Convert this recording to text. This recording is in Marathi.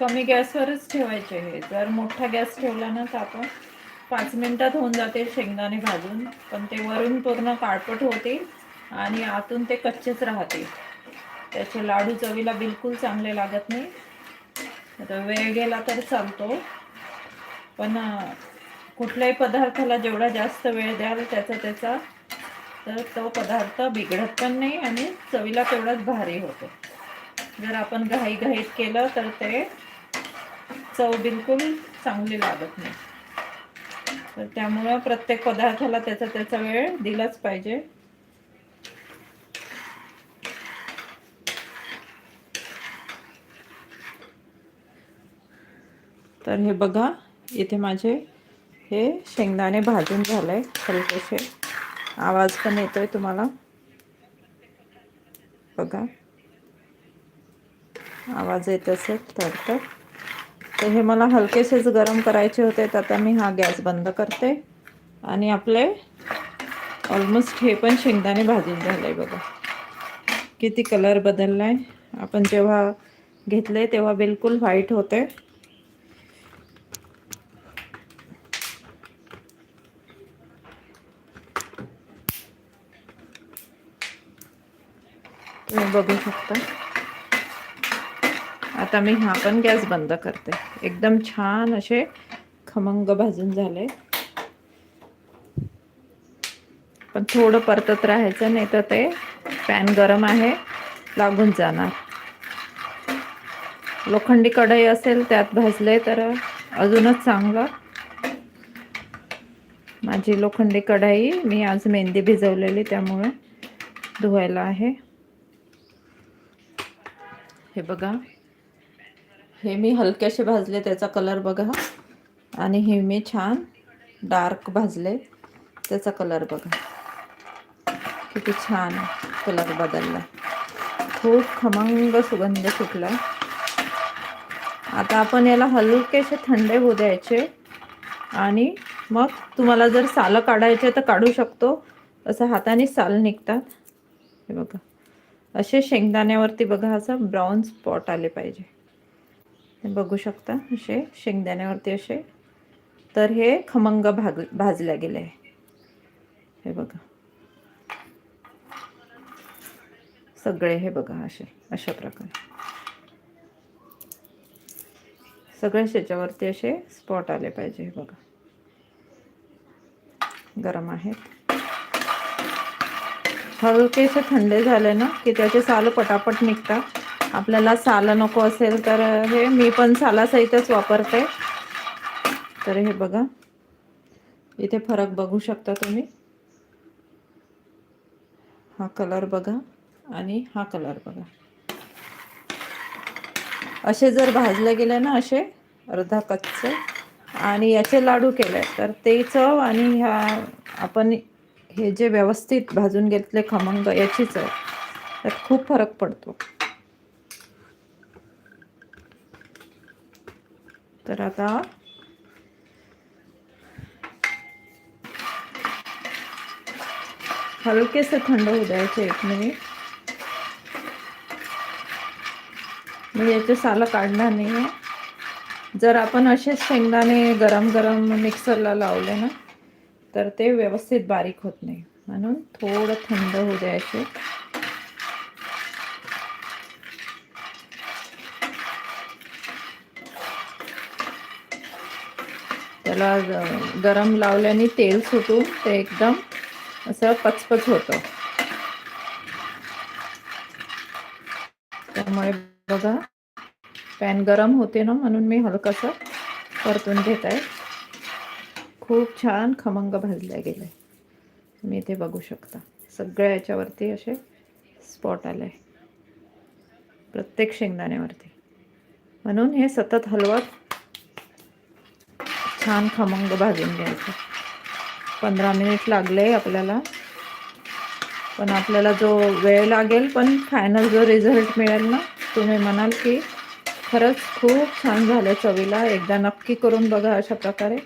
कमी गॅसवरच ठेवायचे. हे जर मोठा गॅस ठेवला ना तर आपण 5 मिनिटात होऊन जाते शेंगदाणे भाजून, पण ते वरून पूर्ण काळपट होते आणि आतून ते कच्चेच राहते. त्याचे लाडू चवीला बिलकुल चांगले लागत नाही. आता वेळ गेला तर चालतो, पण कुठल्याही पदार्थाला जेवढा जास्त वेळ द्याल त्याचा तर तो पदार्थ बिघडत पण नाही आणि चवीला तेवढाच भारी होतो. जर आपण घाईघाईत केलं तर ते चव बिलकुल चांगली लागत नाही. तर त्यामुळं प्रत्येक पदार्थाला त्याचा वेळ दिलाच पाहिजे. तर हे बघा, इथे माझे हे शेंगदाणे भाजून झाले. हलकेसे आवाज पण येतोय तुम्हाला, बघा आवाज येत असेल तर हे मला हलकेसेच गरम करायचे होते. तर आता मी हा गॅस बंद करते आणि आपले ऑलमोस्ट हे पण शेंगदाणे भाजून झाले. बघा किती कलर बदललाय. आपण जेव्हा घेतले तेव्हा बिलकुल व्हाईट होते. तुम्ही बघू शकता. आता मी हा पण गॅस बंद करते. एकदम छान असे खमंग भाजून झाले. पण थोडं परतत राहायचं, नाही तर ते पॅन गरम आहे, लागून जाणार. लोखंडी कढई असेल त्यात भाजले तर अजूनच चांगलं. माझी लोखंडी कढई मी आज मेहंदी भिजवलेली त्यामुळे धुवायला आहे. हे बघा, हे मी हलकेसे भाजले, त्याचा कलर बघा. आणि हे मी छान डार्क भाजले, त्याचा कलर बघा किती छान कलर बदलला. खूप खमंग सुगंध सुटला. आता आपण याला हलकेसे थंड होऊ द्यायचे आणि मग तुम्हाला जर सालं काढायचे तर काढू शकतो. असं हाताने साल निघतात. हे बघा, असे शेंगदाण्यावरती बघा असं ब्राऊन स्पॉट आले पाहिजे. हे बघू शकता, असे शेंगदाण्यावरती असे. तर हे खमंग भाजल्या गेले. हे बघा सगळे, हे बघा अशा प्रकारे सगळ्या शेच्यावरती असे स्पॉट आले पाहिजे. हे बघा गरम आहेत. हलकेसे थंडे झाले ना की त्याचे साल पटापट निघतात. आपल्याला साल नको असेल तर हे मी पण सालासहितच वापरते. तर हे बघा, इथे फरक बघू शकता तुम्ही. हा कलर बघा आणि हा कलर बघा. असे जर भाजले गेले ना, असे अर्धा कच्चे, आणि याचे लाडू केले तर ते चव आणि ह्या आपण हे जे व्यवस्थित भाजून घेतले खमंग, याची चव, त्यात खूप फरक पडतो. तर आता हलकेसे थंड होऊ द्यायचे 1 मिनिट. मी याचे सालं काढणार नाही आहे. जर आपण असेच शेंगदाणे गरम गरम मिक्सरला लावले ना तर ते व्यवस्थित बारीक होत नाही, म्हणून थोडं थंड होऊ द्यायचे. त्याला गरम लावल्याने तेल सुटून ते एकदम असं पचपच होतं. त्यामुळे बघा, पॅन गरम होते ना, म्हणून मी हलकंसं परतून घेत आहे. खूप छान खमंग भाजल्या गेले. तुम्ही इथे बघू शकता, सगळ्या याच्यावरती असे स्पॉट आले प्रत्येक शेंगदाण्यावरती. म्हणून हे सतत हलवत छान खमंग भाजून घ्यायचं. 15 मिनिट लागले आपल्याला, पण आपल्याला जो वेळ लागेल, पण फायनल जो रिझल्ट मिळेल ना, तुम्ही म्हणाल की खरंच खूप छान झालं चवीला. एकदा नक्की करून बघा अशा प्रकारे.